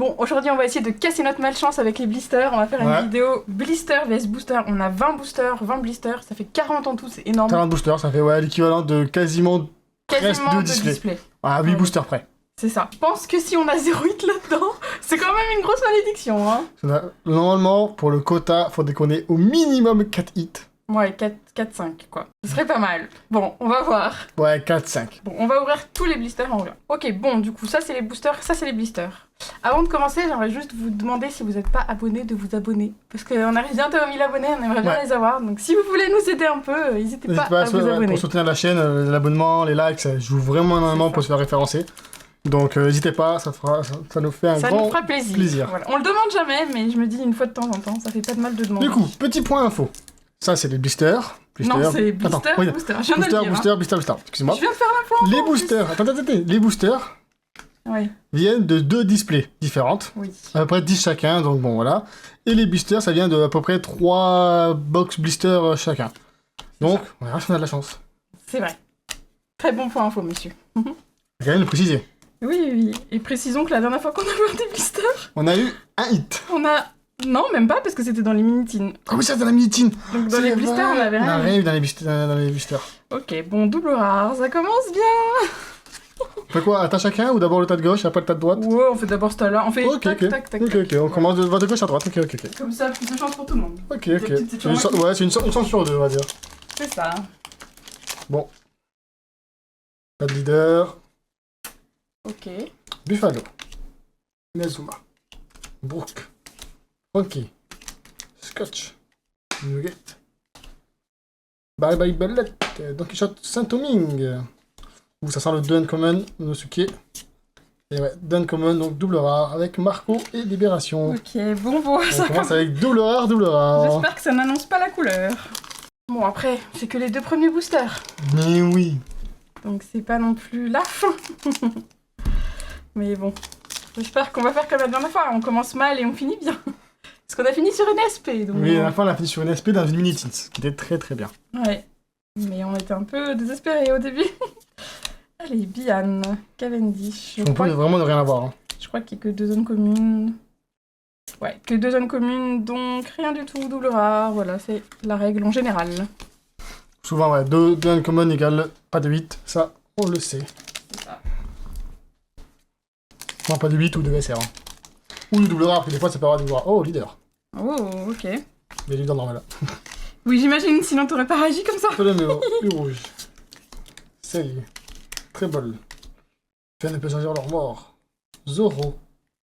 Bon, aujourd'hui, on va essayer de casser notre malchance avec les blisters. On va faire une vidéo blister vs booster. On a 20 boosters, 20 blisters. Ça fait 40 en tout, c'est énorme. 40 boosters, ça fait l'équivalent de quasiment presque 2 displays. Ah, 8 boosters près. C'est ça. Je pense que si on a 0 hit là-dedans, c'est quand même une grosse malédiction. Hein. Normalement, pour le quota, faudrait qu'on ait au minimum 4 hits. Ouais, 4-5 quoi. Ce serait pas mal. Bon, on va voir. Ouais, 4-5. Bon, on va ouvrir tous les blisters en vrai. Ok, bon, du coup, ça c'est les boosters, ça c'est les blisters. Avant de commencer, j'aimerais juste vous demander si vous n'êtes pas abonné de vous abonner. Parce qu'on arrive bientôt aux 1000 abonnés, on aimerait bien les avoir. Donc si vous voulez nous aider un peu, n'hésitez pas à vous abonner. Pour soutenir la chaîne, l'abonnement, les likes, ça joue vraiment énormément pour se faire référencer. Donc n'hésitez pas, ça nous fait un grand plaisir. Voilà. On le demande jamais, mais je me dis une fois de temps en temps, ça fait pas de mal de demander. Du coup, petit point info. Ça, c'est les blisters. Non, c'est blister, booster. Booster. Excusez-moi. Je viens de faire l'info. Les boosters. Attends. Les boosters viennent de 2 displays différentes. Oui. À peu près 10 chacun, donc bon, voilà. Et les blisters, ça vient de à peu près 3 box blisters chacun. Donc, on verra si on a de la chance. C'est vrai. Très bon point info, monsieur. J'ai quand même le préciser. Oui. Et précisons que la dernière fois qu'on a eu des blisters... On a eu un hit. Non, même pas, parce que c'était dans les mini-teens. Ah oui, ça, dans la mini-teen. Donc dans les blisters, on avait rien. On a rien eu dans les blisters. Ok, bon, double rare, ça commence bien. On fait quoi? Un tas chacun ou d'abord le tas de gauche, après le tas de droite? Ouais, on fait d'abord ce tas-là. On fait tac. Ok, on commence de gauche à droite. Ok. Comme ça, plus de chance pour tout le monde. Ok. C'est une chance sur 2, on va dire. C'est ça. Bon. Pas de leader. Ok. Buffalo. Nezuma. Brooke. Frankie. Scotch. Nugget. Bye Bellette. Don Quichotte Saint-Oming. Ouh, ça sent le 2 uncommon, Nosuke. Et ouais, 2 uncommon, donc double rare, avec Marco et Libération. Ok, bon, ça commence avec double rare. J'espère que ça n'annonce pas la couleur. Bon, après, c'est que les 2 premiers boosters. Mais oui. Donc c'est pas non plus la fin. Mais bon, j'espère qu'on va faire comme la dernière fois. On commence mal et on finit bien. Parce qu'on a fini sur une SP. Donc oui, à la fin, on a fini sur une SP dans une mini-teens, ce qui était très très bien. Ouais, mais on était un peu désespérés au début. Allez, Bian, Cavendish. On peut vraiment ne rien avoir. Hein. Je crois qu'il n'y a que 2 zones communes. Ouais, que 2 zones communes, donc rien du tout, double rare. Voilà, c'est la règle en général. Souvent, ouais, 2 uncommon égale pas de 8, ça, on le sait. C'est ça. Non, pas de 8 ou de SR. Hein. Ou de double rare, parce que des fois, ça peut avoir des double rare. Oh, leader. Oh, ok. Mais leader normal. Oui, j'imagine, sinon t'aurais pas réagi comme ça. Le rouge. Seigle. Trébol. Faire ne peut choisir leur mort. Zoro.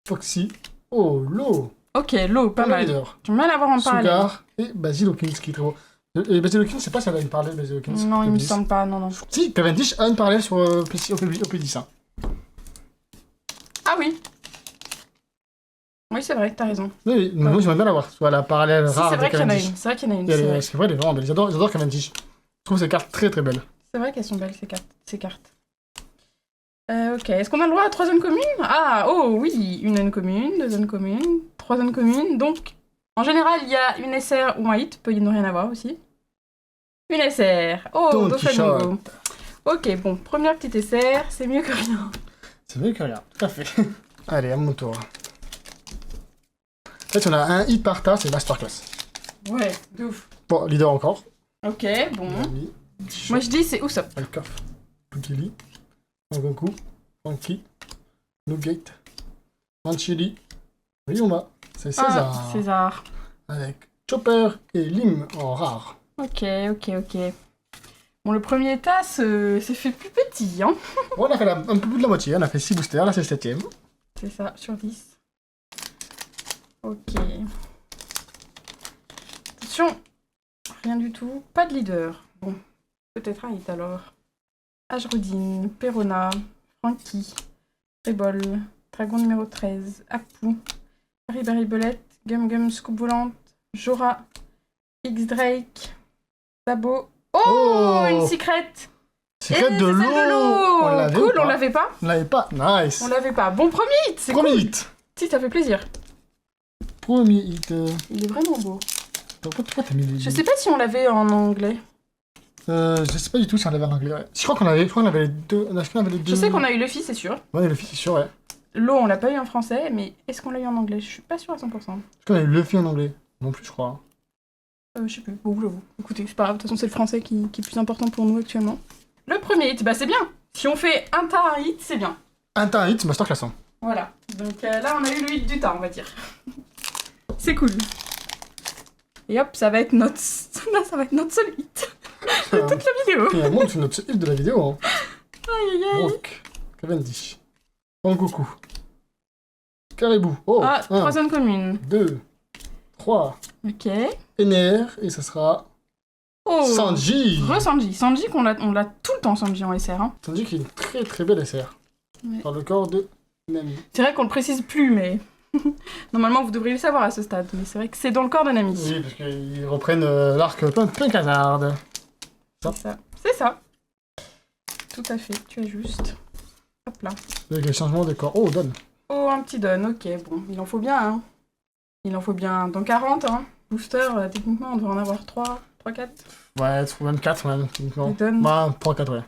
Foxy. Oh, Lo. Ok, Lo, pas mal. Tu me mal à voir en parallèle. Sugar et Basilokins, qui est très beau. Et Basilokins, je sais pas si elle a une parallèle, Basilokins. Non, il me semble pas, non. Si, Cavendish a une parallèle sur OP10. Hein. Ah oui. Oui, c'est vrai, t'as raison. Oui, moi j'aimerais bien l'avoir. Soit la parallèle rare de Cavendish. C'est vrai qu'il y en a une. C'est vrai, elle est vraiment belle. J'adore Cavendish. Je trouve ces cartes très très belles. C'est vrai qu'elles sont belles, ces cartes. Ok, est-ce qu'on a le droit à 3 zones communes? Ah, oh oui, une zone commune, 2 zones communes, 3 zones communes. Donc, en général, il y a une SR ou un hit, peut y ne rien avoir aussi. Une SR. Oh, Don Flamingo. Ok, bon, première petite SR, c'est mieux que rien. C'est mieux que rien, tout à fait. Allez, à mon tour. En fait, on a un hit par tas, c'est masterclass. Ouais, de ouf. Bon, leader encore. Ok, bon. Moi je dis c'est Usopp. Alcoff. Pukili. Sangoku. Frankie. Nugget. Manchili. Ryuma. C'est César. Ah, César. Avec Chopper et Lim en rare. Ok. Bon, le premier tas s'est fait plus petit, hein. Bon, on a fait un peu plus de la moitié, on a fait 6 boosters, là c'est le 7ème. C'est ça, sur 10. Ok. Attention. Rien du tout. Pas de leader. Bon, peut-être un hit alors. Ajrudine, Perona, Frankie, Trébol, Dragon numéro 13, Apu, Harry Belette, Gum Gum Scoop Volante, Jora, X-Drake, Sabo. Oh, une secret. Secret de l'eau. Cool, on l'avait pas. On l'avait pas, nice. On l'avait pas. Bon, premier hit, c'est cool. Premier hit. Si, ça fait plaisir. Premier hit. Il est vraiment beau. Pourquoi t'as mis les... Je sais pas si on l'avait en anglais. Je sais pas du tout si on l'avait en anglais. Ouais. Je crois qu'on avait les deux. Je sais qu'on a eu Luffy, c'est sûr. Ouais, Luffy, c'est sûr, ouais. L'eau, on l'a pas eu en français, mais est-ce qu'on l'a eu en anglais? Je suis pas sûre à 100%. Est-ce qu'on a eu Luffy en anglais? Non plus, je crois. Je sais plus. Bon, j'avoue. Écoutez, c'est pas grave. De toute façon, c'est le français qui est plus important pour nous actuellement. Le premier hit, bah c'est bien. Si on fait un tas, un hit, c'est bien. Un tas, un hit, masterclass. Hein. Voilà. Donc là, on a eu le hit du tas, on va dire. C'est cool. Et hop, ça va être notre... Là, ça va être notre seul hit de toute la vidéo. Il y a un monde, c'est notre hit de la vidéo. Hein. Aïe, aïe, aïe. Brook, Cavendish, Bangoku, Caribou. Oh, Ah, 1, troisième commune. 2, 3, Ok. Ener, et ça sera Oh. Sanji. Re-Sanji. Sanji, on l'a tout le temps, Sanji en SR. Hein. Sanji qui est une très très belle SR. Ouais. Par le corps de Nami. C'est vrai qu'on le précise plus, mais... Normalement, vous devriez le savoir à ce stade. Mais c'est vrai que c'est dans le corps de Nami. Oui, parce qu'ils reprennent l'arc plein casard. C'est ça. C'est ça. Tout à fait, tu as juste. Hop là. Avec les changements de corps. Oh, donne. Oh, un petit don, ok, bon, il en faut bien, hein. Il en faut bien dans 40, hein. Booster, techniquement, on devrait en avoir 3, 4. Ouais, même 4, même, techniquement. Les donne. Bah, 3, 4, ouais.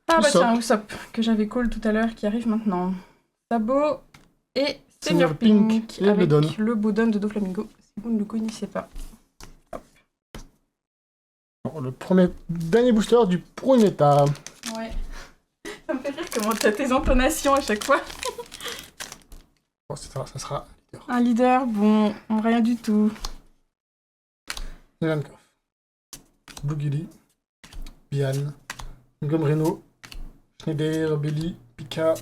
Ah bah Usopp. tiens, Usopp, que j'avais call tout à l'heure, qui arrive maintenant. Sabo et Senior Senior Pink Pink, et le avec Don. le beau don de Doflamingo, si vous ne le connaissez pas. Bon, le dernier booster du premier état. Ouais. Ça me fait rire comment t'as tes intonations à chaque fois. Bon, ça sera leader. Un leader, bon, rien du tout. Ivankov, Bugili, Bian, Gomreno, Schneider, Belly, Pika,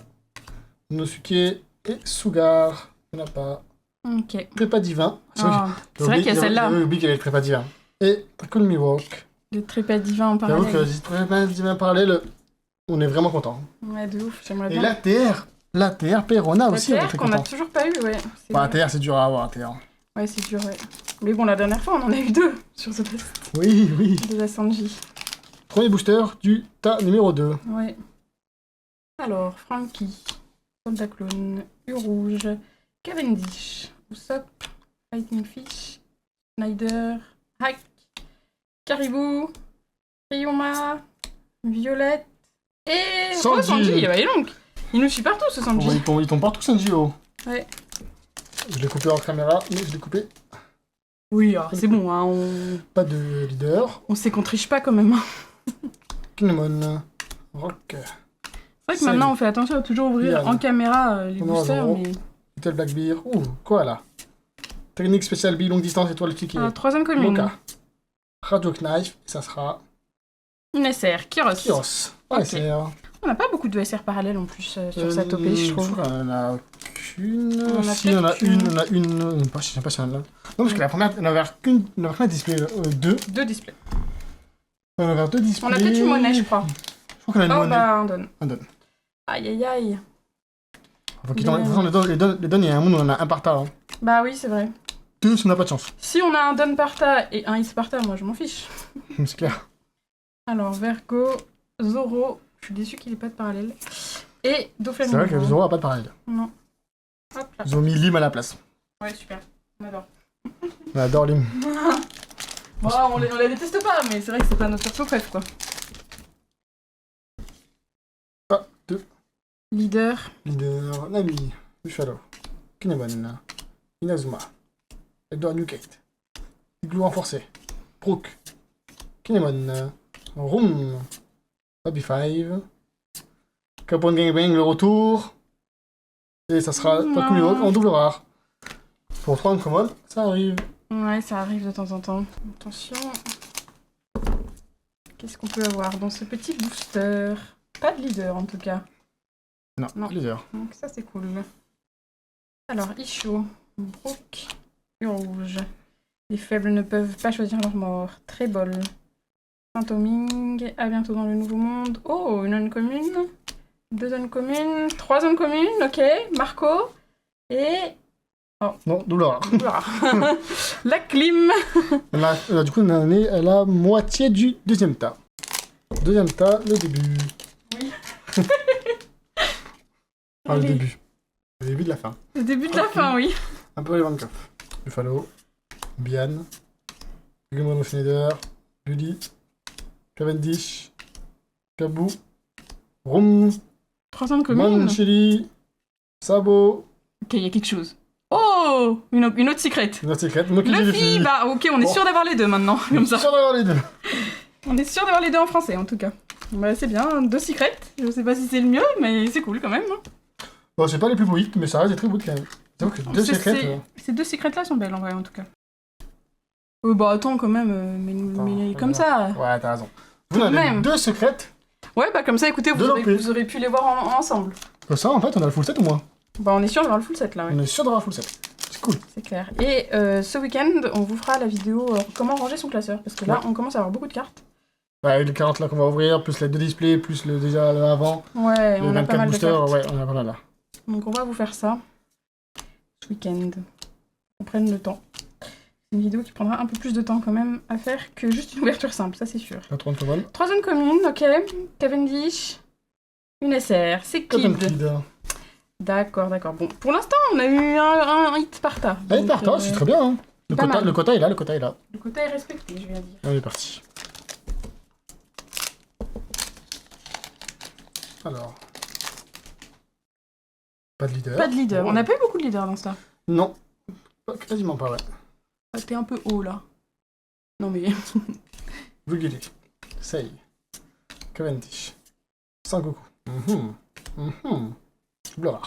Nosuke et Sugar. Il n'y en a pas. Ok. Prépa divin. Ah, c'est vrai qu'il y a celle-là. J'avais oublié qu'il y avait le prépa divin. Et Cool Miwok. Le trépas divin en J'avoue que parallèle. le prépa divin parallèle, on est vraiment content. Ouais, de ouf, j'aimerais Et bien. l'ATR Perona aussi, on est La très TR qu'on a content. toujours pas eu, ouais. C'est Bah, vrai. ATR, c'est dur à avoir, ATR. Ouais, c'est dur, ouais. Mais bon, la dernière fois, on en a eu 2 sur ce test Oui, oui. de la Sanji. Premier booster du tas numéro 2. Ouais. Alors, Frankie, Soldat Clone, U-Rouge, Cavendish, Usopp, Fighting Fish, Snyder, Hack, Caribou, Ryoma, Violette et Sanji. Sanji. Bah, et donc, il nous suit partout ce Sanji. Ils tombent partout, Sanjio. Ouais. Je l'ai coupé en caméra, mais je l'ai coupé. Oui, c'est bon, hein, on... Pas de leader. on sait qu'on triche pas quand même. hein. Kinemon, Rock, C'est vrai que maintenant on fait attention à toujours ouvrir Yann. en caméra les On en a boosters, zéro. mais... Little Black Beer. Ouh, quoi là? Technique spéciale bille longue distance étoile cliquée. Ah, troisième commune. Moka. Radio Knife, et ça sera Une SR, Kyros. Kyros. Ok. SR. On n'a pas beaucoup de SR parallèles en plus sur cette OP, je trouve. qu'on en a qu'une. On en a Si, on en a peut-être qu'une. une, on a une. Je sais pas si on en a. Non, parce que la première, on avait qu'une. La première display 2. 2 displays. On avait 2 displays. On a peut-être une monnaie, je crois. Je crois qu'on a une Oh monnaie. bah, on donne. On donne. Aïe aïe aïe. Faut qu'ils de toute façon, les donnes, il y a un monde où on en a un par tas. Hein. Bah oui, c'est vrai. Deux, on n'a pas de chance. Si on a un don par tas et un hit par tas, moi je m'en fiche. C'est clair. Alors, Vergo, Zoro, je suis déçue qu'il ait pas de parallèle. Et C'est Doflamingo. vrai que le Zoro n'a pas de parallèle. Non. Hop là. Ils ont mis Lim à la place. Ouais, super. On adore. On adore Lim. Bon, on les déteste pas, mais c'est vrai que c'est pas notre perso préf, quoi. Ah, 2. Leader. Leader, Nami, Buffalo, Kinemon, Inazuma, Edward Newgate, Igloo renforcé, Brook, Kinemon, Room, Bobby 5, Capone Gangbang, le retour, et ça sera Non. pas comme en double rare. Pour 3 commode, ça arrive. Ouais, ça arrive de temps en temps. Attention. Qu'est-ce qu'on peut avoir dans ce petit booster? Pas de leader, en tout cas. Non, Non. leader. Donc ça, c'est cool. Alors, Isho, Brook, Rouge. Les faibles ne peuvent pas choisir leur mort. Trébol. Saint-Oming, à bientôt dans le Nouveau Monde. Oh, une zone commune. 2 zones communes. 3 zones communes, ok. Marco. Et... Non, double rare. Voilà. La clim. Du coup, on en est à la moitié du deuxième tas. Deuxième tas, le début. Oui. Ah, le Allez. début. Le début de la fin. Le début de la fin, oui. Un peu les 24. Buffalo, Bian, Gummono Schneider, Bully, Cavendish, Kabou, Rum, troisième commune. Manchili, Sabo. Ok, il y a quelque chose. Oh, une autre secrète. Une autre secrète. Mokiji Luffy, bah ok, on est sûr d'avoir les deux maintenant, comme ça. Sûr d'avoir les deux. On est sûr d'avoir les deux en français, en tout cas. Bah c'est bien, 2 secrets. Je sais pas si c'est le mieux, mais c'est cool quand même. Hein. Bon, c'est pas les plus beaux hits, mais ça reste des très beaux quand même. C'est vrai que 2 secrets. Ces 2 secrets-là sont belles en vrai, en tout cas. Bah attends, quand même, mais comme ça. Ouais, t'as raison. Vous en avez même. 2 secrètes. Ouais, bah comme ça, écoutez, vous aurez pu les voir ensemble. Comme ça, en fait, on a le full set ou moins? Bah on est sûr d'avoir le full set là, ouais. On est sûr d'avoir le full set. C'est cool. C'est clair. Et ce week-end, on vous fera la vidéo comment ranger son classeur, parce que là, on commence à avoir beaucoup de cartes. Ouais, les 40 là qu'on va ouvrir, plus les 2 displays, plus déjà le avant. Ouais, les on a pas mal boosters, de cartes. ouais, on a pas mal là. Donc on va vous faire ça ce week-end. On prenne le temps. C'est une vidéo qui prendra un peu plus de temps quand même à faire que juste une ouverture simple, ça c'est sûr. La 30 commande. 3 zones communes, ok. Cavendish, une SR, c'est Kid. D'accord. Bon, pour l'instant, on a eu un hit par tas. Un hit par tas, c'est très bien. Hein. Le quota est là, le quota est là. Le quota est respecté, je viens de dire. On est parti. Alors. Pas de leader. Pas de leader. Oh. On n'a pas eu beaucoup de leaders dans ça. Non. Quasiment pas, ouais. Ah, t'es un peu haut là. Non mais. Vulgili. Sei. Cavendish. Sangoku. Blora.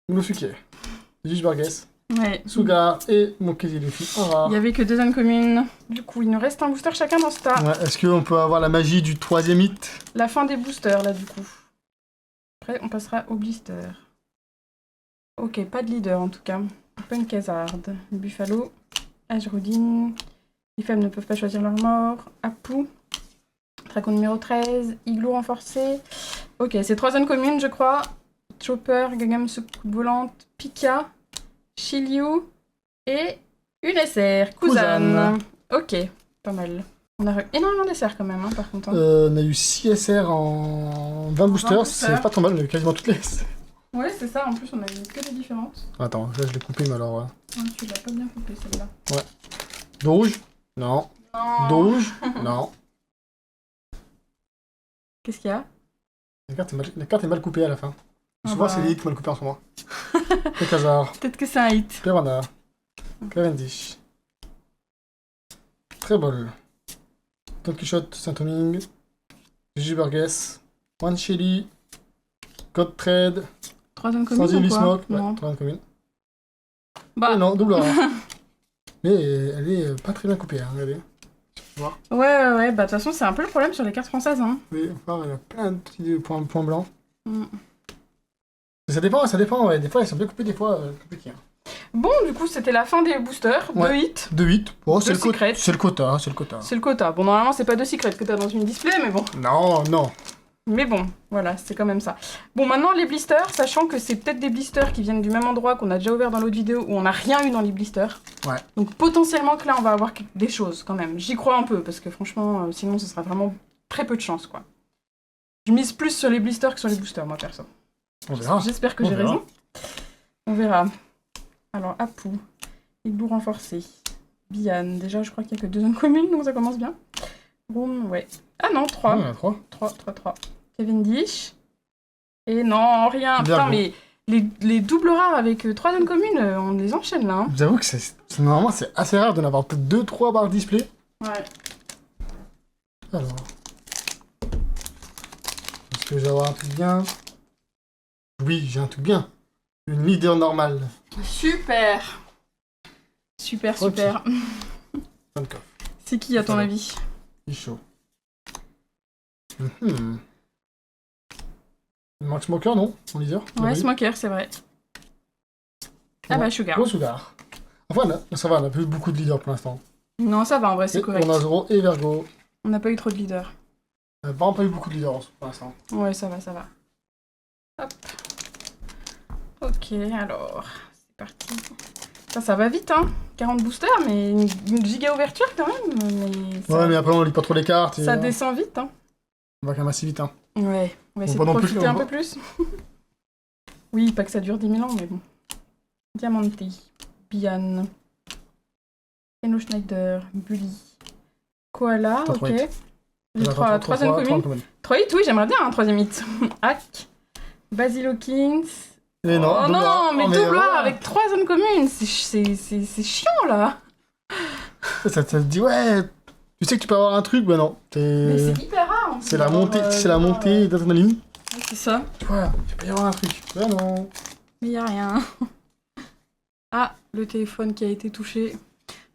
Unosuke. Juge Burgess. Ouais. Suga et Mokezi Luffy en rare. Il y avait que 2 zones communes. Du coup, il nous reste un booster chacun dans ce tas. Ouais, est-ce qu'on peut avoir la magie du 3ème hit? La fin des boosters là, du coup. Après, on passera au blister. Ok, pas de leader en tout cas. Punk Hazard, Buffalo, Ajrudin. Les femmes ne peuvent pas choisir leur mort. Apu. Dragon numéro 13. Igloo renforcé. Ok, c'est 3 zones communes, je crois. Chopper, Gagam soucoupe volante, Pika, Shiryu et une SR, Kuzan. Ok, pas mal. On a eu énormément d'SR quand même, hein, par contre. Hein. On a eu 6 SR en 20 boosters, c'est pas trop mal, on a eu quasiment toutes les SR. Ouais, c'est ça, en plus on a eu que des différentes. Attends, là je l'ai coupé, mais alors... Ouais, tu l'as pas bien coupé celle-là. Ouais. Dos rouge? Non. Non. Dos rouge? Non. Qu'est-ce qu'il y a? La carte est mal coupée à la fin. Ah Souvent bah... c'est les hits mal coupés en ce moment. Punk Hazard. Peut-être que c'est un hit. Perona. Cavendish. Trebol. Don Quichotte, Saint-Oming. Gigi Burgess. One Shelly. Code Trade. 3 zones communes Sandy ou quoi? Smoke. Non. Ouais, 3 communes. Bah... Oh non, double rare. Mais elle est pas très bien coupée, hein, regardez. Ouais, bah de toute façon c'est un peu le problème sur les cartes françaises, hein. Oui, enfin, il y a plein de petits points blancs. Mm. Ça dépend, ouais. Des fois, ils sont bien coupés, des fois, compliqués. Hein. Bon, du coup, c'était la fin des boosters. Ouais. 2 hits. 2 hits. Bon, c'est Deux secrets. le quota, C'est le quota. Bon, normalement, c'est pas 2 secrets que t'as dans une display, mais bon. Non. Mais bon, voilà, c'est quand même ça. Bon, maintenant, les blisters, sachant que c'est peut-être des blisters qui viennent du même endroit qu'on a déjà ouvert dans l'autre vidéo, où on n'a rien eu dans les blisters. Ouais. Donc, potentiellement que là, on va avoir des choses, quand même. J'y crois un peu, parce que franchement, sinon, ce sera vraiment très peu de chance, quoi. Je mise plus sur les blisters que sur les boosters, moi, perso. On verra. J'espère que j'ai raison. On verra. Alors, Apu, Igloo renforcé, Bian. Déjà, je crois qu'il n'y a que 2 zones communes, donc ça commence bien. Room, ouais. Ah non, 3. Ouais, 3. Cavendish. Et non, rien. Bien Putain, bon. mais les doubles rares avec 3 zones communes, on les enchaîne là. Hein. J'avoue que normalement, c'est assez rare d'en avoir peut-être 2-3 barres display. Ouais. Alors. Est-ce que je vais avoir un truc bien? Oui, j'ai un truc bien. Une leader normale. Super. Super. C'est qui à ton avis? Il est chaud. Il manque Smoker, non? En leader? Ouais, Smoker, c'est vrai. Ah bah, Sugar. Gros Sugar. Enfin, ça va, on a pas eu beaucoup de leaders pour l'instant. Non, ça va, en vrai, c'est correct. On a Zoro et Vergo. On n'a pas eu trop de leaders. On n'a vraiment pas eu beaucoup de leaders pour l'instant. Ouais, ça va. Hop. Ok, alors, c'est parti. Ça va vite, hein. 40 boosters, mais une giga ouverture quand même. Mais ça... Ouais, mais après, on lit pas trop les cartes. Ça descend vite, hein. On va quand même assez vite, hein. Ouais, on va essayer de profiter un peu plus. Oui, pas que ça dure 10 000 ans, mais bon. Diamante, Bian, Eno Schneider, Bully, Koala, ok. J'ai 3 zones communes. 3 hits, oui, j'aimerais bien un 3ème hit. Hack, Basil Hawkins. Mais non, Oh double non, rare. mais Oh, double rare voilà. avec 3 zones communes. C'est chiant là. Ça te dit, ouais, tu sais que tu peux avoir un truc, bah non. Mais c'est hyper rare. en C'est plus, la montée, d'avoir, c'est la d'avoir, montée d'adrénaline. ouais, c'est ça. Tu vois, tu peux y avoir un truc. Bah non. Mais y a rien. Ah, le téléphone qui a été touché.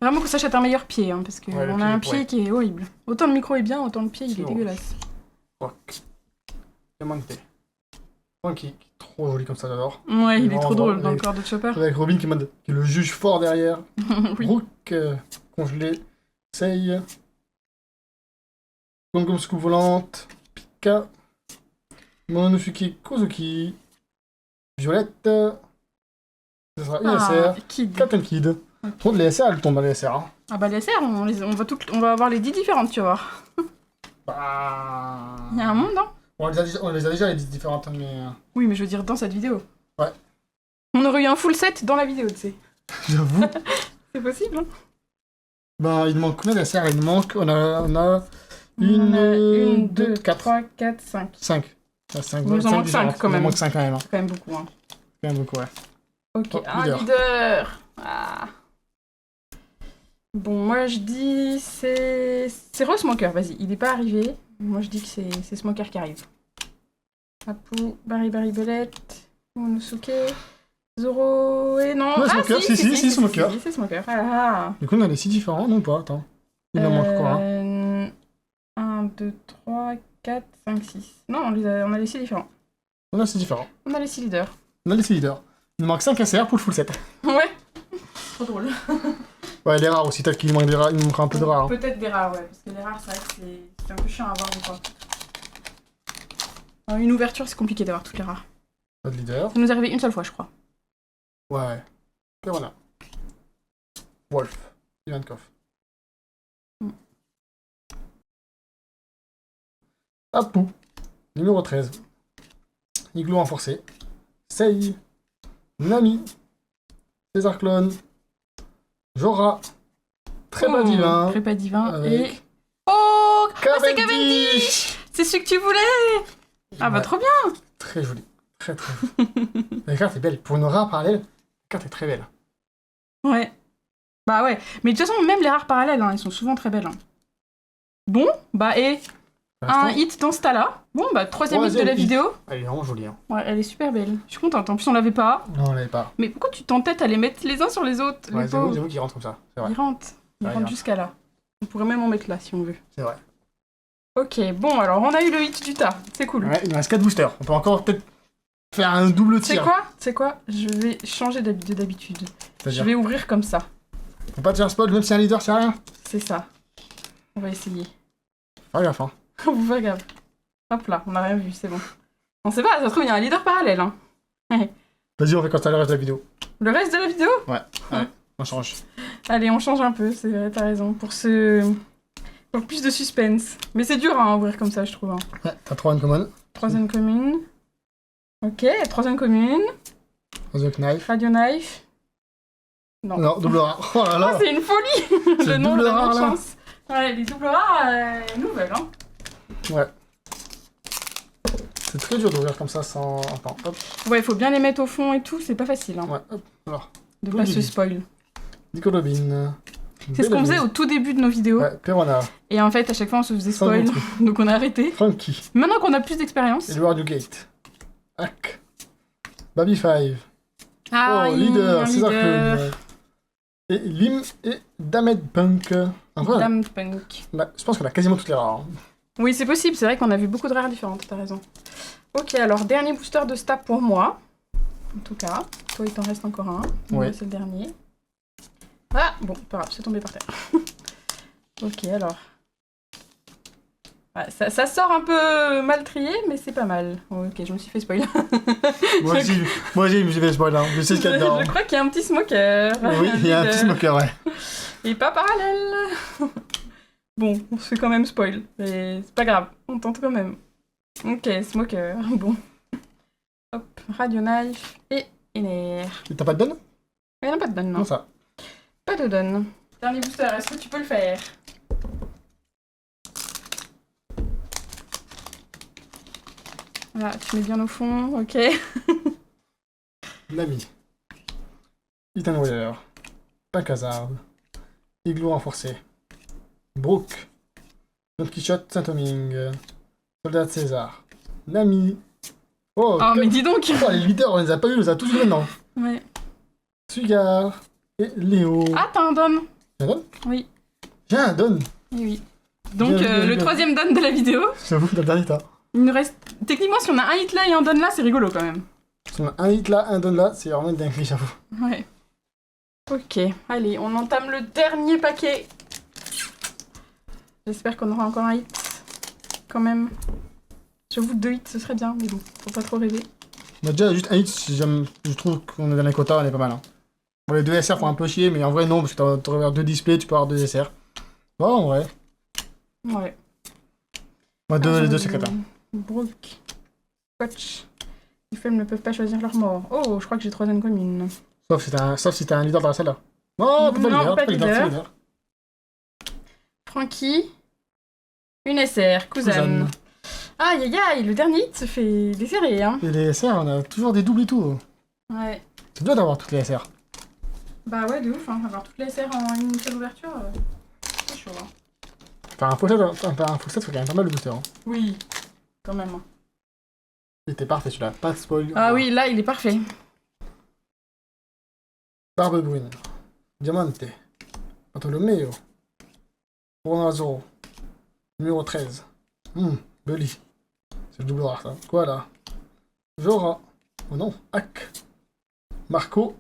Vraiment qu'on s'achète un meilleur pied, hein, parce qu'on Ouais, le a pied, un pied ouais. qui est horrible. Autant le micro est bien, autant le pied il est C'est dégueulasse. Fuck. Il manqué. Frankie, trop joli comme ça, j'adore. Ouais, il est vraiment trop drôle drôle, dans le avec- corps de Chopper. Avec Robin qui est le juge fort derrière. Oui. Brooke, congelé. Sei. Gum Scoop volante. Pika. Monosuke Kozuki. Violette. Ce sera Ah, ISR. Kid. Captain Kid. Par contre, les SR, elles tombent dans les SR. Hein. Ah bah les SR, on va avoir les 10 différentes, tu vois. Bah... Il y a un monde, hein. On les a déjà, les 10 différentes, mais... Oui, mais je veux dire dans cette vidéo. Ouais. On aurait eu un full set dans la vidéo, tu sais. J'avoue. C'est possible, hein. Ben, il manque combien d'SR? Il manque... On a On en a une, deux, 4, 3, 4, 5. 5. 5 Il nous en manque 5 quand Il même. en manque 5 quand même. Hein. C'est quand même beaucoup, hein. Quand même beaucoup, ouais. Ok, Oh, un leader. leader. Ah. Bon, moi je dis c'est Rose Smoker, vas-y, il est pas arrivé. Moi je dis que c'est Smoker qui arrive. Apu, Barry Belette, Monosuke, Zoro et non. Ouais, ah Smoker, si, Smoker. C'est Smoker. Ah, Du coup, on a les 6 différents, non pas? Attends. Il en manque quoi? Hein 1, 2, 3, 4, 5, 6. Non, on a les 6 différents. On a 6 différents. On a les 6 leaders. On a les 6 leaders. Il manque 5 SR pour le full set. Ouais. Trop drôle. Ouais, les rares aussi, peut-être qu'il manque des rares, il manquera un peu de rares. Hein. Peut-être des rares, ouais, parce que les rares, c'est vrai que c'est un peu chiant à avoir des fois. Une ouverture, c'est compliqué d'avoir toutes les rares. Pas de leader. Ça nous est arrivé une seule fois, je crois. Ouais. Et voilà. Wolf. Ivankov. Apu. Numéro 13. Igloo renforcé. Sei. Nami. César Clone. Jora. Trépas divin. Trépas divin Avec- et... Oh, c'est Cavendish. Cavendish. C'est celui que tu voulais. Ah bah Ouais. trop bien. Très joli. Très très joli. La carte est belle. Pour une rare parallèle, la carte est très belle. Ouais. Bah ouais. Mais de toute façon, même les rares parallèles, hein, elles sont souvent très belles. Hein. Bon, bah et... Pour Un l'instant, hit dans ce tas-là. Bon, bah troisième hit de la hit. vidéo. Elle est vraiment jolie. Hein. Ouais, elle est super belle. Je suis contente. En plus, on l'avait pas. Non, on l'avait pas. Mais pourquoi tu t'entêtes à les mettre les uns sur les autres, Ouais, les pauvres? j'avoue qu'il rentre comme ça. C'est vrai. Ils rentrent. Ils Ouais, rentrent il jusqu'à là. On pourrait même en mettre là si on veut. C'est vrai. Ok, bon, alors on a eu le hit du tas. C'est cool. Ouais, il nous reste 4 boosters. On peut encore peut-être faire un double tir. C'est quoi Je vais changer d'habitude. Je C'est-à-dire, vais ouvrir comme ça. faut pas te faire spoil, même si un leader, c'est rien. C'est ça. On va essayer. Fais gaffe, hein. Vous faites gaffe. Hop là, on a rien vu, c'est bon. On sait pas, ça se trouve, il y a un leader parallèle. Hein. Vas-y, on fait comme ça le reste de la vidéo. Le reste de la vidéo On change. Allez, on change un peu, c'est vrai, t'as raison. Pour plus de suspense. Mais c'est dur à ouvrir comme ça, je trouve. Hein. Ouais, t'as 3 uncommon. Troisième commune. Ok, troisième commune. The Knife. Radio Knife. Non. Non, double rare. Oh là Ah, là. c'est une folie C'est Le nombre double de rare, là. chance. Ouais, les doubles rares, nouvelles, hein. Ouais. C'est très dur d'ouvrir comme ça sans. Attends, hop. Ouais, il faut bien les mettre au fond et tout, c'est pas facile, hein. Ouais, hop. Alors. De Tout pas le se début. spoil. Nico Robin. C'est ce qu'on faisait au tout début de nos vidéos. Ouais, Perona. Et en fait, à chaque fois, on se faisait spoil. Sans Donc on a arrêté. Frankie. Maintenant qu'on a plus d'expérience. Edward Newgate. Hack. Baby 5. Ah, Oh, leader. un César leader. Clone. Et Lim et Damed Punk. Enfin, Dame Punk. je pense qu'on a quasiment toutes les rares. Hein. Oui, c'est possible, c'est vrai qu'on a vu beaucoup de rares différentes, t'as raison. Ok, alors dernier booster de stab pour moi. En tout cas, toi il t'en reste encore un. Oui. C'est le dernier. Ah, bon, pas grave, c'est tombé par terre. Ok, alors. Ouais, ça sort un peu mal trié, mais c'est pas mal. Oh, ok, je me suis fait spoil. Moi aussi, je me suis fait spoil. Hein. Je sais ce qu'il y a dedans. Je crois qu'il y a un petit smoker. Oui, il y a un petit smoker, ouais. Et pas parallèle. Bon, on se fait quand même spoil. Mais c'est pas grave, on tente quand même. Ok, smoker, bon. Hop, Radio Knife et Ener. T'as pas de donne? Il n'y en a pas de donne, non. Non, ça. Pas de donne. Dernier booster, est-ce que tu peux le faire? Voilà, tu mets bien au fond, ok. Nami. Ethan Warrior. Pancazard. Igloo renforcé. Brooke. Don Quichotte Saint-Oming. Soldat de César. Nami. Oh, Oh, mais dis donc. oh, les leaders, on les a pas vus, on les a tous vus maintenant. Ouais. Sugar. Et Léo. Ah, t'as un don. J'ai un don? Oui. J'ai un don. Oui, oui. Donc, Bien, le bien. 3e don de la vidéo. J'avoue, dans le dernier tas. Il nous reste... Techniquement, si on a un hit là et un don là, c'est rigolo quand même. Si on a un hit là, un don là, c'est vraiment une dinguerie, j'avoue. Ouais. Ok, allez, on entame le dernier paquet. J'espère qu'on aura encore un hit. Quand même. J'avoue, 2 hits, ce serait bien, mais bon, faut pas trop rêver. Bah, déjà, juste un hit, si je trouve qu'on est dans les quotas, on est pas mal. Hein. Bon, les 2 SR font un peu chier, mais en vrai, non, parce que t'aurais avoir 2 displays, tu peux avoir 2 SR. Bon, en vrai. Ouais. Moi, les 2 secrets. Hein. Brooke. Coach. Les femmes ne peuvent pas choisir leur mort. Oh, je crois que j'ai 3 zones communes. Sauf si t'as un leader dans la salle là. Non, Non, pas pas leader. leader, leader. Frankie. Une SR, Kuzan. Aïe aïe aïe, le dernier hit se fait desserrer, hein. Et les SR, on a toujours des doubles et tout. Ouais. C'est bien d'avoir toutes les SR. Bah ouais, de ouf, hein. Avoir toutes les SR en une seule ouverture, c'est chaud, hein. Faire un full set, faut quand même pas mal de boosters. Hein. Oui, quand même. Hein. Il était parfait celui-là, pas de spoil. Ah oui, là, il est parfait. Barbe brune. Diamante. Bartolomeo. Ronazzo. Numéro 13. Bully. C'est le double rare ça. Quoi là? Jora. Oh non, Hack. Marco.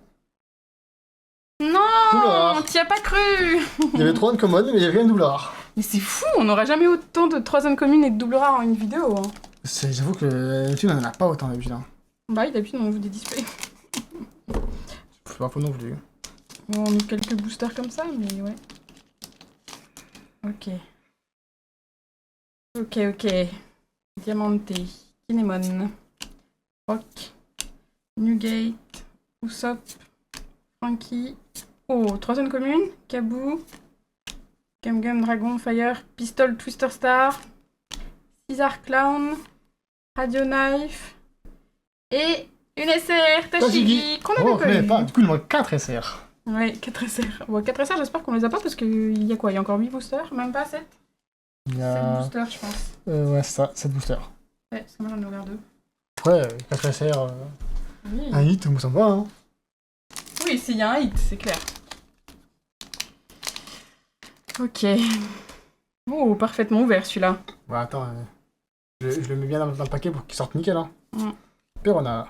Double Non, rare. t'y as pas cru. Il y avait 3 uncommon, mais il y avait rien de double rare. Mais c'est fou, on n'aura jamais autant de 3 zones communes et de double rares en une vidéo. Hein. J'avoue que d'habitude on en a pas autant d'habitude. Hein. Bah oui, d'habitude on ouvre des displays. C'est pas faux non plus. Bon, on ouvre quelques boosters comme ça, mais ouais. Ok. Ok. Diamante, Kinemon, Rock, Newgate, Usopp, Frankie. Oh, 3 zones communes, Kaboo, Gum Dragon, Fire, Pistol, Twister Star, Caesar Clown, Radio Knife et une SR Tashigi qu'on avait pas eu. Pas. Du coup il manque 4 SR. Ouais, 4 SR. Bon, 4 SR, j'espère qu'on les a pas parce qu'il y a quoi? Il y a encore 8 boosters? Même pas 7? Il y 7 a... boosters, je pense. ouais c'est ça, 7 boosters. Ouais, parce que moi j'en ai ouvert 2. Ouais, 4 SR, Oui. un hit, ça me va hein. Oui, s'il y a un hit, c'est clair. Ok. Oh, parfaitement ouvert celui-là. Ouais, attends, je le mets bien dans le paquet pour qu'il sorte nickel. Hein. Perona.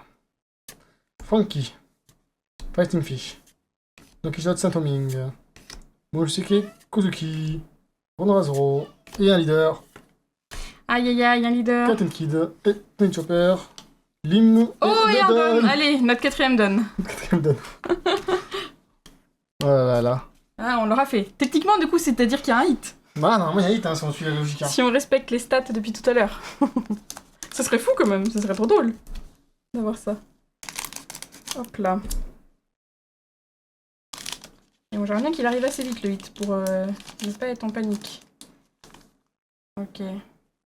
Frankie. Fighting Fish. Don Quichotte Saint-Oming. Moshiki Kozuki. Ronrazoro. Et un leader. Aïe aïe aïe, un leader. Cat and Kid. Et Twin Chopper. Lim. Oh, et un don. Allez, notre 4e don. Quatrième don. Voilà. Ah, on l'aura fait. Techniquement, du coup, c'est-à-dire qu'il y a un hit. Bah, normalement, il y a hit hein, si on suit la logique. Hein. Si on respecte les stats depuis tout à l'heure. Ce serait fou quand même, ce serait trop drôle d'avoir ça. Hop là. Et bon, j'aimerais bien qu'il arrive assez vite le hit pour ne pas être en panique. Ok.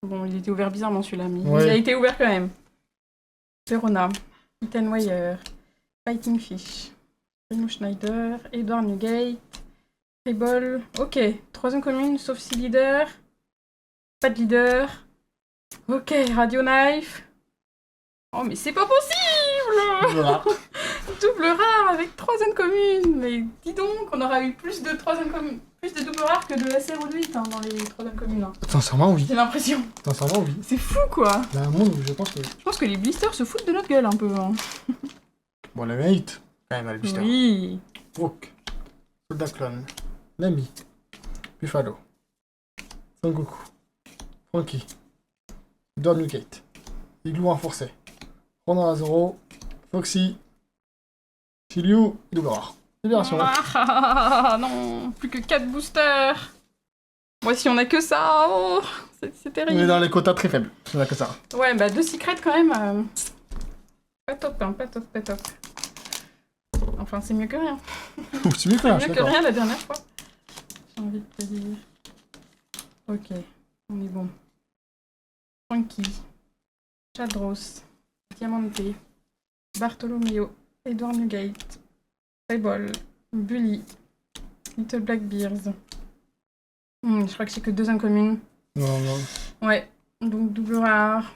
Bon, il était ouvert bizarrement celui-là, mais Ouais. il a été ouvert quand même. Verona, Ethan Wire, Fighting Fish, Reno Schneider, Edward Newgate, Rebol. Ok, 3e commune, sauf 6 leaders. Pas de leader. Ok, Radio Knife. Oh, mais c'est pas possible! Voilà. Double rare avec 3 zones communes. Mais dis donc, on aura eu plus de 3 zones communes. Plus de double rares que de SR ou de 8 hein, dans les 3 zones communes. Hein. Sincèrement, oui. J'ai l'impression. Sincèrement, oui. C'est fou quoi. Il y a un monde où je pense que. Je pense que les blisters se foutent de notre gueule un peu. Hein. Bon, la hit. Quand même, les blisters. Oui. Brooke. Soldat Clone. Nami. Buffalo. Sangoku. Frankie. Edward Newgate. Igloo renforcé. Ronrazoro. Foxy. Shiryu. Et double rare. Libération. Ah non, plus que 4 boosters. Moi, si on a que ça, oh, c'est On terrible. est dans les quotas très faibles. On a que ça. Ouais, bah 2 secrets quand même. Pas top, hein, pas top. Enfin, c'est mieux que rien. C'est mieux que rien, je C'est suis mieux que d'accord. rien la dernière fois. J'ai envie de te dire. Ok, on est bon. Frankie. Chadros, Diamante, Bartolomeo, Edward Newgate, Rebol, Bully, Little Blackbeards. Je crois que c'est que 2 incommunes. Non, non. Ouais, donc double rare.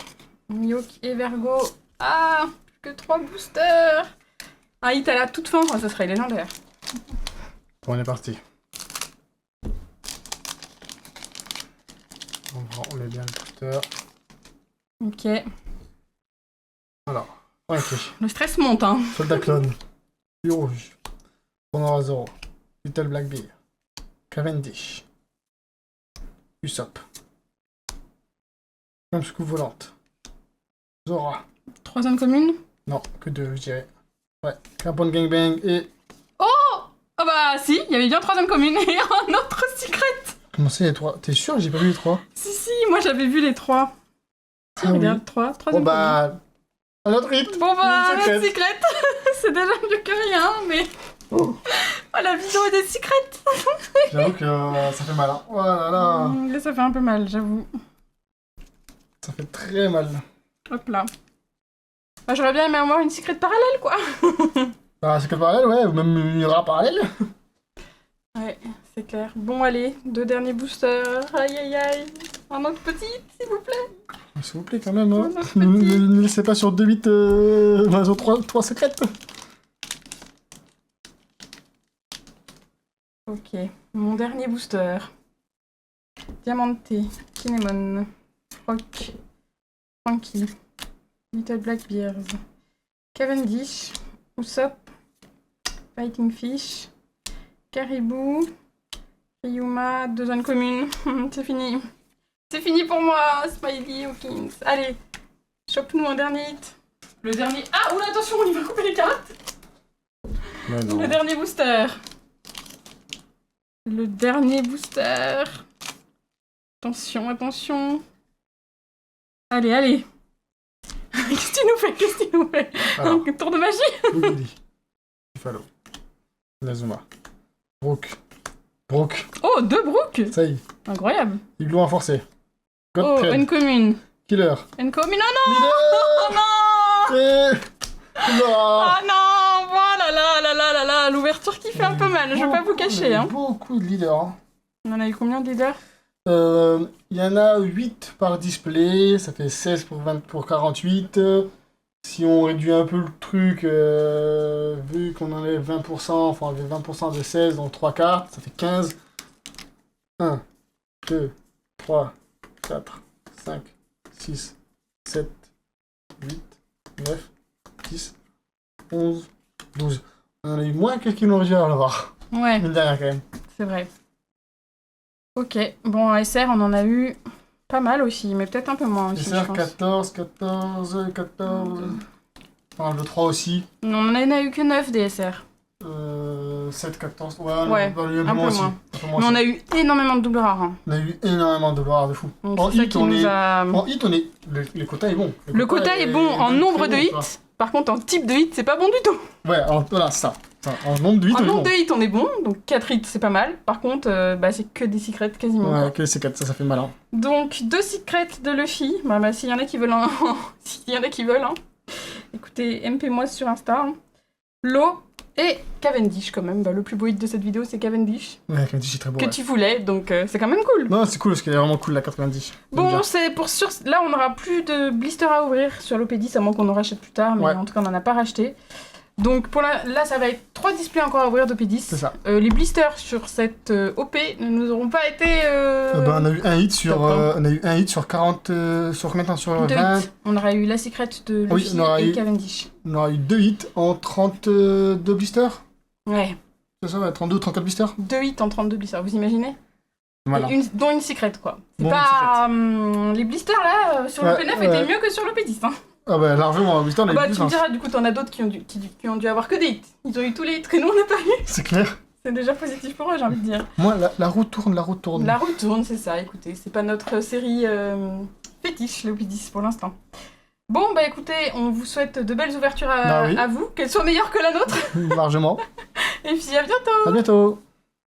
Miyok et Vergo. Ah, plus que 3 boosters. Un hit à la toute fin, ça serait légendaire. Bon, on est parti. On met bien le booster. Ok. Alors, ok. Le stress monte, hein. Soldat clone. Plus rouge. Tournoi à 0. Little Blackbeard. Cavendish. Usopp. Même scoop volante. Zora. 3 incommunes. Non, que 2, je dirais. Ouais. Carbon Gangbang et. Oh bah si, il y avait bien 3 incommunes et un autre secret. Comment c'est les 3? T'es sûr que j'ai pas vu les 3? Si, moi j'avais vu les 3. Si, Ah oui. regarde, 3 Bon incommunes. bah. Un autre hit. Bon bah, Une un secret. secret. C'est déjà mieux que rien, mais... Oh. Oh, la vidéo des secrets. J'avoue que ça fait mal. Hein. Oh là là. Là, ça fait un peu mal, j'avoue. Ça fait très mal. Hop là. Bah, j'aurais bien aimé avoir une secret parallèle, quoi. Bah, c'est que parallèle, ouais, ou même une ira parallèle. Ouais, c'est clair. Bon, allez, 2 derniers boosters. Aïe, aïe, aïe. Un autre petit, s'il vous plaît. S'il vous plaît, quand même. Hein. Un autre petit. Ne laissez pas sur 2 8 sur 3 secrètes. Ok, mon dernier booster. Diamante, Kinemon, Rock, Frankie, Little Blackbeards, Cavendish, Usopp, Fighting Fish, Caribou, Ryuma, 2 zones communes. C'est fini. C'est fini pour moi, Smiley Hawkins. Allez, chope-nous un dernier hit. Le dernier... Ah, oula, attention, il va couper les cartes. Mais non. Le dernier booster. Le dernier booster. Attention, attention. Allez, allez. Qu'est-ce que tu nous fais? Qu'est-ce que tu nous fais? Alors. Un tour de magie? Googly. Buffalo. Nazuma. Brook. Oh, 2 Brook. Ça y est. Incroyable. Igloo renforcé. Oh, Godthread. une commune. Killer. Une commune. Oh non. Leader. Oh non. Non. Oh non. Voilà, là. L'ouverture qui fait un peu mal. Je vais pas vous cacher. Hein. Beaucoup de leaders. Hein. On en a eu combien de leaders? Il y en a 8 par display, ça fait 16 pour 48. Si on réduit un peu le truc, vu qu'on enlève 20%, enfin enlever 20% de 16, donc 3 cartes, ça fait 15. 1, 2, 3, 4, 5, 6, 7, 8, 9, 10, 11, 12. On en a eu moins que ce qu'il aurait dû en avoir. Ouais, Une dernière quand même. c'est vrai. Ok, bon, en SR, on en a eu pas mal aussi, mais peut-être un peu moins aussi, je SR pense. 14. Enfin, le 3 aussi. Non, on en a eu que 9 des SR. 7, 14. Ouais, Ouais, on a eu un peu un moins peu aussi. moins. Un peu moins Mais on aussi. a eu énormément de doubles rares. Hein. On a eu énormément de dollars de fou. Donc En c'est ça hit, qui on nous est. a... En hit, on est. Le quota est bon. Le quota est bon en même nombre très de bon, hits. tu vois. Par contre, en type de hit, c'est pas bon du tout. Ouais, voilà, c'est ça. En nombre de hits, En on est nombre bon. de hits, on est bon. Donc 4 hits, c'est pas mal. Par contre, bah, c'est que des secrets quasiment. Ouais, ok, c'est 4, ça fait mal. Hein. Donc 2 secrets de Luffy. Bah, s'il y en a qui veulent un... s'il y en a qui veulent, hein. Écoutez, MP-moi sur Insta. Hein. Lo et Cavendish quand même. Bah, le plus beau hit de cette vidéo, c'est Cavendish. Ouais, Cavendish est très beau. Que Ouais. tu voulais, donc c'est quand même cool. Non, c'est cool parce qu'elle est vraiment cool la 90. J'aime Bon, bien. c'est pour sûr. Là, on n'aura plus de blisters à ouvrir sur l'OP10, à moins qu'on en rachète plus tard, mais Ouais. en tout cas, on n'en a pas racheté. Donc pour là, ça va être 3 displays encore à ouvrir d'OP10. C'est ça. Les blisters sur cette OP ne nous auront pas été. On a eu un hit sur. top, hein. On a eu un hit sur 40. Sur combien de temps? Sur 2 20. hits. On aura eu la secret de Ah oui, Luffy on aura et eu- Cavendish. On aura eu 2 hits en 32 blisters. Ouais, C'est ça, ouais, 32, 34 blisters. 2 hits en 32 blisters, vous imaginez? Voilà. Et dont une secret, quoi. C'est Dont une pas. les blisters là, sur Ouais, l'OP9 ouais. étaient mieux que sur l'OP10. Hein. Ah bah largement, en blister, on a eu Bah, plus. tu me Hein. diras, du coup, t'en as d'autres qui ont dû avoir que des hits. Ils ont eu tous les hits que nous on n'a pas eu. C'est clair. C'est déjà positif pour eux, j'ai envie de dire. Moi, la roue tourne, la roue tourne. La route tourne, c'est ça, écoutez. C'est pas notre série fétiche, le P10 pour l'instant. Bon, bah écoutez, on vous souhaite de belles ouvertures Bah oui. à vous, qu'elles soient meilleures que la nôtre. Largement. Et puis à bientôt! À bientôt.